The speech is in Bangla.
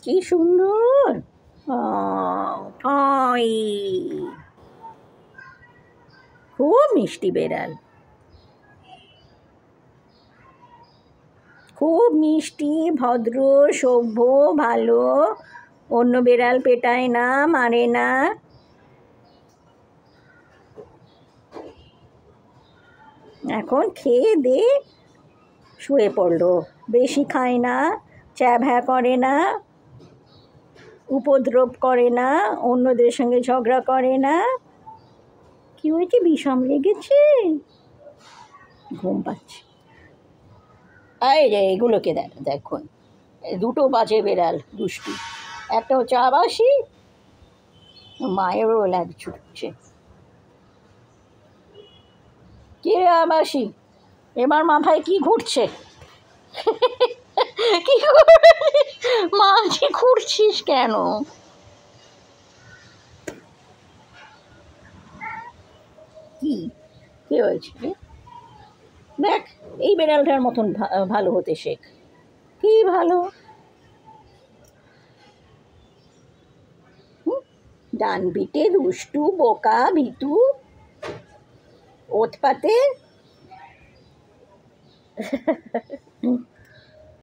কি সুন্দর। ঠয়। খুব মিষ্টি বেড়াল, খুব মিষ্টি, ভদ্র, সভ্য, ভালো, অন্য বেড়াল পেটায় না, মারে না। এখন খেয়ে দে শুয়ে পড়লো, বেশি খায় না, চ্যাভ্যা করে না, উপদ্রব করে না, অন্যদের সঙ্গে ঝগড়া করে না। কি হয়েছে, বিষম লেগেছে? ঘুম পাচ্ছে। এই রে, এগুলোকে দেখুন, দুটো বাজে বেড়াল দুষ্টু। একটা হচ্ছে আবাসি, মায়েরও ল্যাজ ছুটছে। কে রে আবাসি, এবার মাথায় কি ঘুরছে? কি মাঝে ঘুরছিস কেন? কি কি হয়েছে রে? দেখ, এই বেড়ালটার মতন ভালো হতে শেখ। কি ভালো? ডান বিটে, দুষ্টু, বোকা, ভীতু, ওৎপাতে।